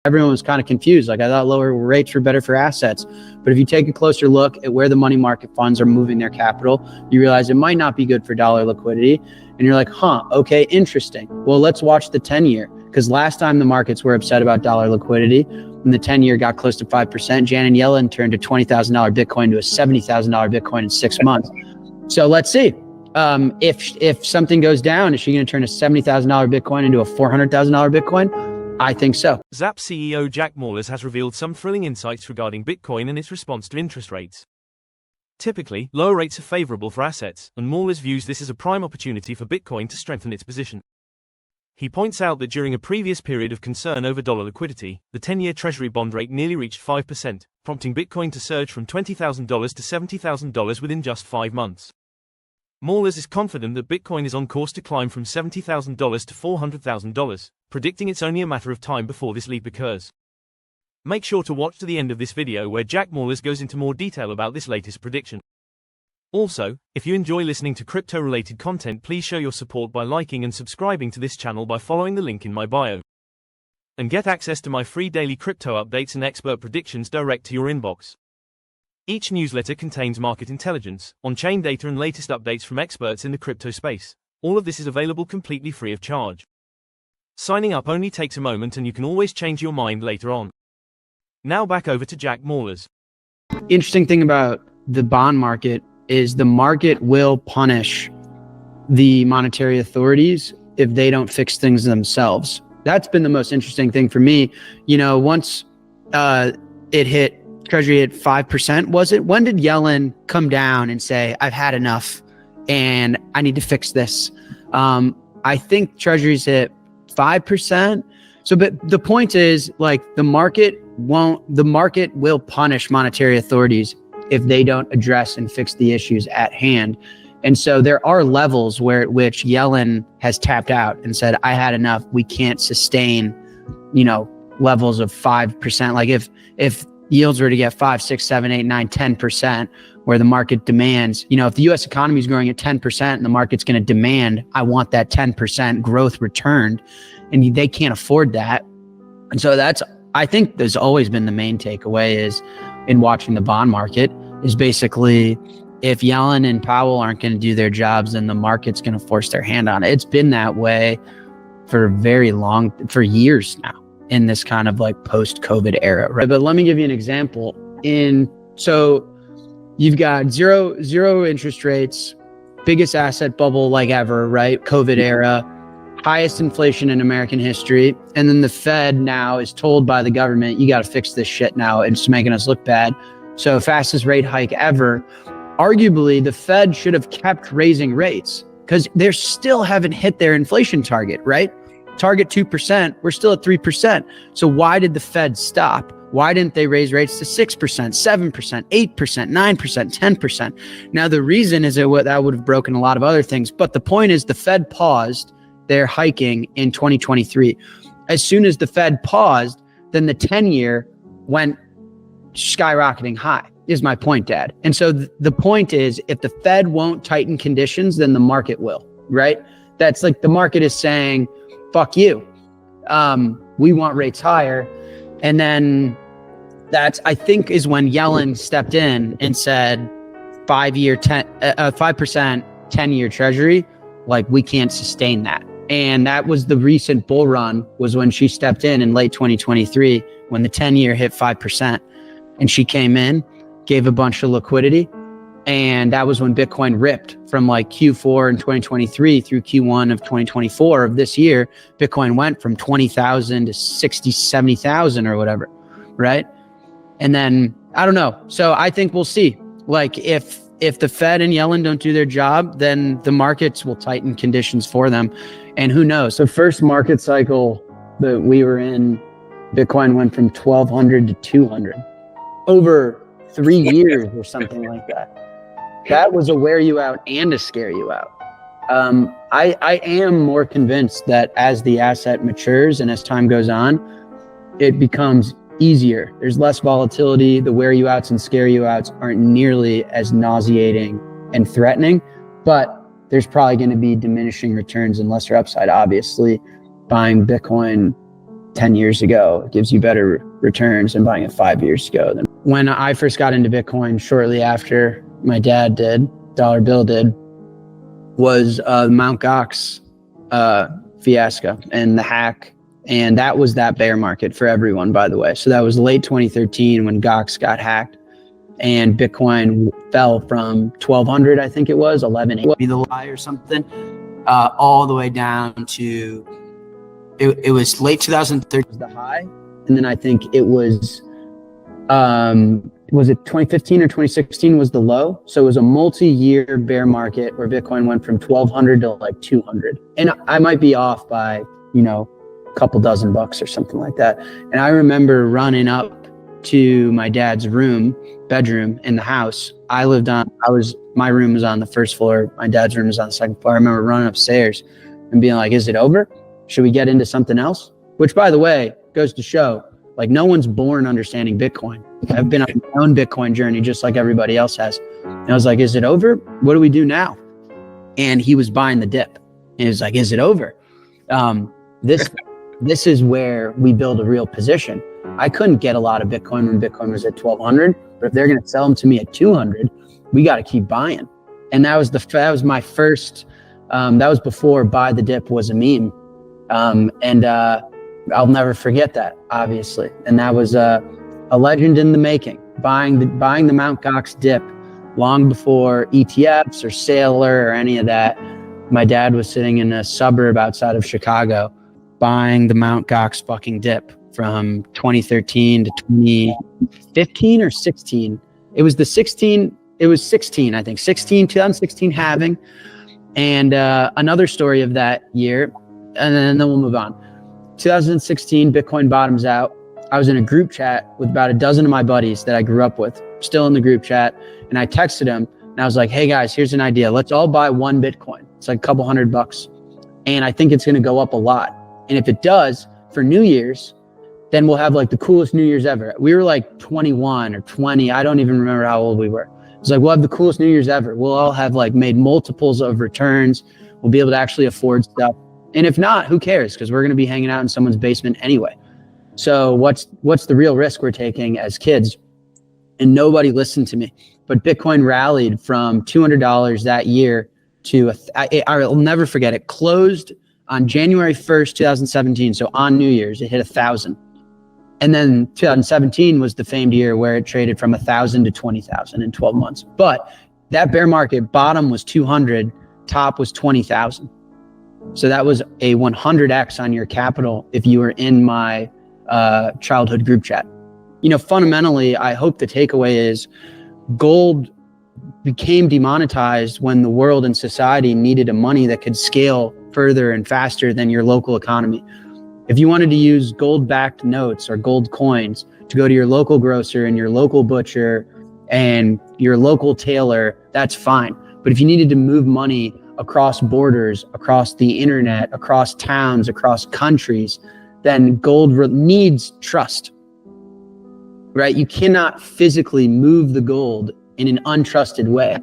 everyone was kind of confused. Like, I thought lower rates were better for assets. But if you take a closer look at where the money market funds are moving their capital, you realize it might not be good for dollar liquidity. And you're like, okay, interesting. Well, let's watch the 10-year. Because last time the markets were upset about dollar liquidity, when the 10-year got close to 5%, Janet Yellen turned a $20,000 Bitcoin to a $70,000 Bitcoin in 6 months. So let's see. If something goes down, is she going to turn a $70,000 Bitcoin into a $400,000 Bitcoin? I think so. Zap CEO Jack Mallers has revealed some thrilling insights regarding Bitcoin and its response to interest rates. Typically, lower rates are favorable for assets, and Mallers views this as a prime opportunity for Bitcoin to strengthen its position. He points out that during a previous period of concern over dollar liquidity, the 10-year Treasury bond rate nearly reached 5%, prompting Bitcoin to surge from $20,000 to $70,000 within just 5 months. Mallers is confident that Bitcoin is on course to climb from $70,000 to $400,000, predicting it's only a matter of time before this leap occurs. Make sure to watch to the end of this video where Jack Mallers goes into more detail about this latest prediction. Also, if you enjoy listening to crypto-related content, please show your support by liking and subscribing to this channel by following the link in my bio. And get access to my free daily crypto updates and expert predictions direct to your inbox. Each newsletter contains market intelligence, on-chain data and latest updates from experts in the crypto space. All of this is available completely free of charge. Signing up only takes a moment and you can always change your mind later on. Now back over to Jack Mallers. Interesting thing about the bond market is the market will punish the monetary authorities if they don't fix things themselves. That's been the most interesting thing for me. You know, once Treasury hit 5%, was it? When did Yellen come down and say, I've had enough and I need to fix this? I think Treasury's hit 5%. So, but the point is, like, the market will punish monetary authorities if they don't address and fix the issues at hand. And so there are levels at which Yellen has tapped out and said, I had enough. We can't sustain, levels of 5%. Like if yields were to get 5, 6, 7, 8, 9, 10%, where the market demands, if the US economy is growing at 10% and the market's going to demand, I want that 10% growth returned, and they can't afford that. And so I think there's always been the main takeaway is in watching the bond market is basically, if Yellen and Powell aren't going to do their jobs, then the market's going to force their hand on it. It's been that way for years now in this kind of like post-COVID era, right? But let me give you an example. So you've got zero interest rates, biggest asset bubble like ever, right? COVID era, highest inflation in American history. And then the Fed now is told by the government, you got to fix this shit now. It's making us look bad. So fastest rate hike ever. Arguably, the Fed should have kept raising rates because they still haven't hit their inflation target, right? Target 2%, we're still at 3%. So why did the Fed stop? Why didn't they raise rates to 6%, 7%, 8%, 9%, 10%? Now, the reason is that would have broken a lot of other things. But the point is the Fed paused their hiking in 2023. As soon as the Fed paused, then the 10-year went skyrocketing high, is my point, Dad. And so the point is, if the Fed won't tighten conditions, then the market will, right? That's like the market is saying, fuck you. We want rates higher. And then I think is when Yellen stepped in and said 5% 10-year Treasury, like, we can't sustain that. And that was the recent bull run, was when she stepped in late 2023, when the 10-year hit 5%. And she came in, gave a bunch of liquidity. And that was when Bitcoin ripped from like Q4 in 2023 through Q1 of 2024 of this year. Bitcoin went from 20,000 to 60, 70,000 or whatever, right? And then, I don't know. So I think we'll see. Like, if the Fed and Yellen don't do their job, then the markets will tighten conditions for them. And who knows? So first market cycle that we were in, Bitcoin went from 1,200 to 200 over 3 years or something like that. That was a wear you out and a scare you out. I am more convinced that as the asset matures and as time goes on, it becomes easier. There's less volatility. The wear you outs and scare you outs aren't nearly as nauseating and threatening, but there's probably going to be diminishing returns and lesser upside. Obviously, buying Bitcoin 10 years ago. It gives you better returns than buying it 5 years ago. When I first got into Bitcoin, shortly after my dad did, dollar bill did, was Mt. Gox fiasco and the hack. And that was that bear market for everyone, by the way. So that was late 2013 when Gox got hacked and Bitcoin fell from 1,200, I think it was, 1180, the lie or something, all the way down to, it was late 2013 was the high. And then I think it was it 2015 or 2016 was the low? So it was a multi-year bear market where Bitcoin went from 1,200 to like 200. And I might be off by, a couple dozen bucks or something like that. And I remember running up to my dad's bedroom in the house. My room was on the first floor. My dad's room was on the second floor. I remember running upstairs and being like, is it over? Should we get into something else? Which, by the way, goes to show, like, no one's born understanding Bitcoin. I've been on my own Bitcoin journey just like everybody else has. And I was like, is it over? What do we do now? And he was buying the dip. And he was like, is it over? This is where we build a real position. I couldn't get a lot of Bitcoin when Bitcoin was at 1,200, but if they're going to sell them to me at 200, we got to keep buying. And that was my first, that was before buy the dip was a meme. And I'll never forget that, obviously. And that was a legend in the making, buying the Mt. Gox dip long before ETFs or Sailor or any of that. My dad was sitting in a suburb outside of Chicago buying the Mt. Gox fucking dip from 2013 to 2015 or 16. It was 16, I think, 2016 halving. And another story of that year, and then we'll move on. 2016, Bitcoin bottoms out. I was in a group chat with about a dozen of my buddies that I grew up with, still in the group chat. And I texted them and I was like, hey guys, here's an idea. Let's all buy one Bitcoin. It's like a couple $100. And I think it's going to go up a lot. And if it does, for New Year's, then we'll have like the coolest New Year's ever. We were like 21 or 20. I don't even remember how old we were. It's like, we'll have the coolest New Year's ever. We'll all have like made multiples of returns. We'll be able to actually afford stuff. And if not, who cares? Because we're going to be hanging out in someone's basement anyway. So what's the real risk we're taking as kids? And nobody listened to me. But Bitcoin rallied from $200 that year to, I'll never forget, it closed on January 1st, 2017. So on New Year's, it hit 1,000. And then 2017 was the famed year where it traded from 1,000 to 20,000 in 12 months. But that bear market bottom was 200, top was 20,000. So that was a 100x on your capital if you were in my childhood group chat. Fundamentally, I hope the takeaway is gold became demonetized when the world and society needed a money that could scale further and faster than your local economy. If you wanted to use gold-backed notes or gold coins to go to your local grocer and your local butcher and your local tailor, that's fine. But if you needed to move money across borders, across the internet, across towns, across countries, then gold needs trust, right? You cannot physically move the gold in an untrusted way.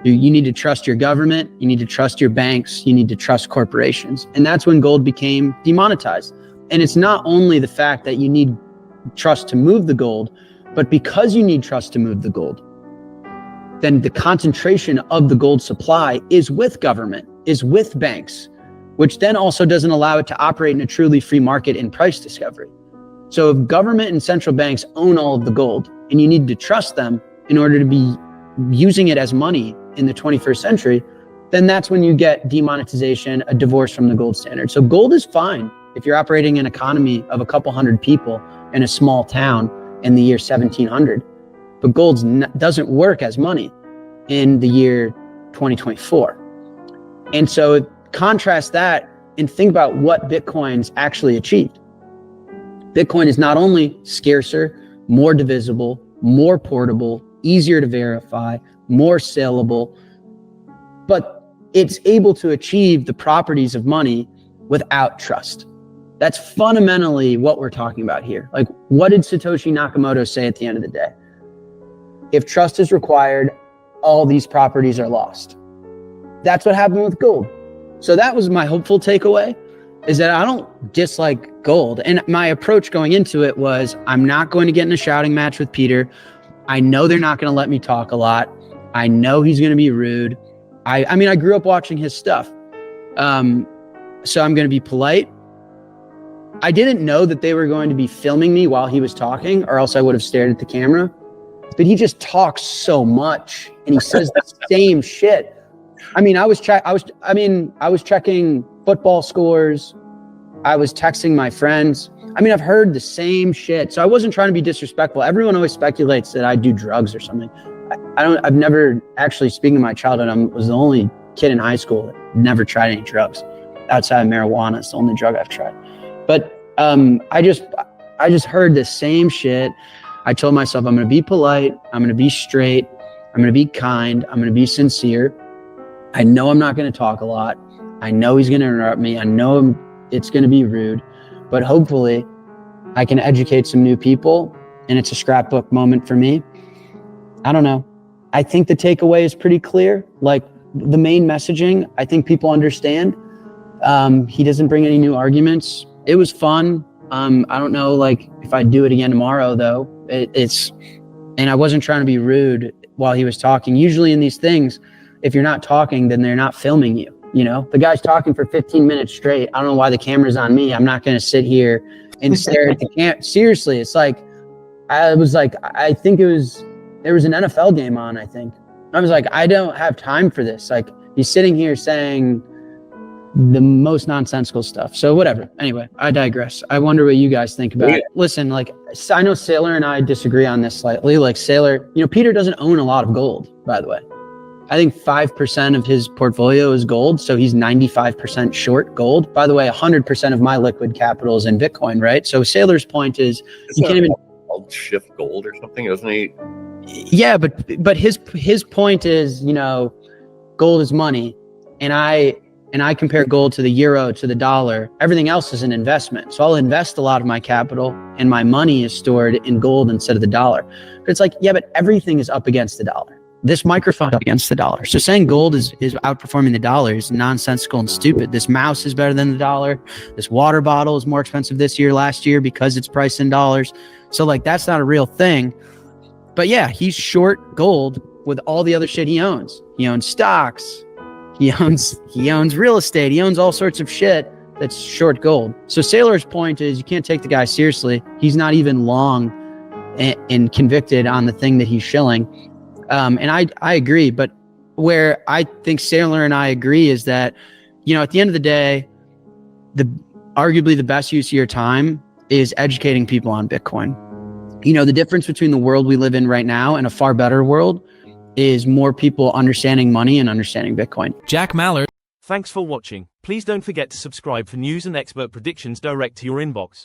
You need to trust your government, you need to trust your banks, you need to trust corporations. And that's when gold became demonetized. And it's not only the fact that you need trust to move the gold, but because you need trust to move the gold, then the concentration of the gold supply is with government, is with banks, which then also doesn't allow it to operate in a truly free market in price discovery. So if government and central banks own all of the gold and you need to trust them in order to be using it as money in the 21st century, then that's when you get demonetization, a divorce from the gold standard. So gold is fine if you're operating an economy of a couple hundred people in a small town in the year 1700, but gold doesn't work as money in the year 2024. And so contrast that and think about what Bitcoin's actually achieved. Bitcoin is not only scarcer, more divisible, more portable, easier to verify, more saleable, but it's able to achieve the properties of money without trust. That's fundamentally what we're talking about here. Like, what did Satoshi Nakamoto say at the end of the day? If trust is required, all these properties are lost. That's what happened with gold. So that was my hopeful takeaway. is that I don't dislike gold. And my approach going into it was, I'm not going to get in a shouting match with Peter. I know they're not going to let me talk a lot. I know he's going to be rude. I mean, I grew up watching his stuff. So I'm going to be polite. I didn't know that they were going to be filming me while he was talking, or else I would have stared at the camera. But he just talks so much, and he says the same shit. I mean, I was checking football scores. I was texting my friends. I mean, I've heard the same shit. So I wasn't trying to be disrespectful. Everyone always speculates that I do drugs or something. I've never actually, speaking of my childhood, I was the only kid in high school that never tried any drugs outside of marijuana. It's the only drug I've tried. But I just heard the same shit. I told myself, I'm going to be polite. I'm going to be straight. I'm going to be kind. I'm going to be sincere. I know I'm not going to talk a lot. I know he's going to interrupt me. I know it's going to be rude, but hopefully I can educate some new people, and it's a scrapbook moment for me. I don't know. I think the takeaway is pretty clear. Like, the main messaging, I think people understand. He doesn't bring any new arguments. It was fun. I don't know, like, if I'd do it again tomorrow, though. And I wasn't trying to be rude while he was talking. Usually in these things, if you're not talking, then they're not filming you. You know, the guy's talking for 15 minutes straight. I don't know why the camera's on me. I'm not going to sit here and stare at the camera. Seriously, it's like, I think there was an NFL game on, I think. I was like, I don't have time for this. Like, he's sitting here saying the most nonsensical stuff. So whatever. Anyway, I digress. I wonder what you guys think about it. Listen, like, I know Sailor and I disagree on this slightly. Like, Sailor, Peter doesn't own a lot of gold, by the way. I think 5% of his portfolio is gold. So he's 95% short gold. By the way, 100% of my liquid capital is in Bitcoin, right? So Sailor's point is, you can't even called Shift Gold or something, isn't he? Yeah, but his point is, gold is money, and I compare gold to the euro, to the dollar. Everything else is an investment. So I'll invest a lot of my capital, and my money is stored in gold instead of the dollar. But it's like, yeah, but everything is up against the dollar. This microphone is up against the dollar. So saying gold is outperforming the dollar is nonsensical and stupid. This mouse is better than the dollar. This water bottle is more expensive last year because it's priced in dollars. So, like, that's not a real thing. But yeah, he's short gold with all the other shit he owns. He owns stocks. He owns real estate. He owns all sorts of shit that's short gold. So Sailor's point is, you can't take the guy seriously. He's not even long and convicted on the thing that he's shilling. And I agree. But where I think Sailor and I agree is that, at the end of the day, arguably the best use of your time is educating people on Bitcoin. The difference between the world we live in right now and a far better world is more people understanding money and understanding Bitcoin. Jack Mallers. Thanks for watching. Please don't forget to subscribe for news and expert predictions direct to your inbox.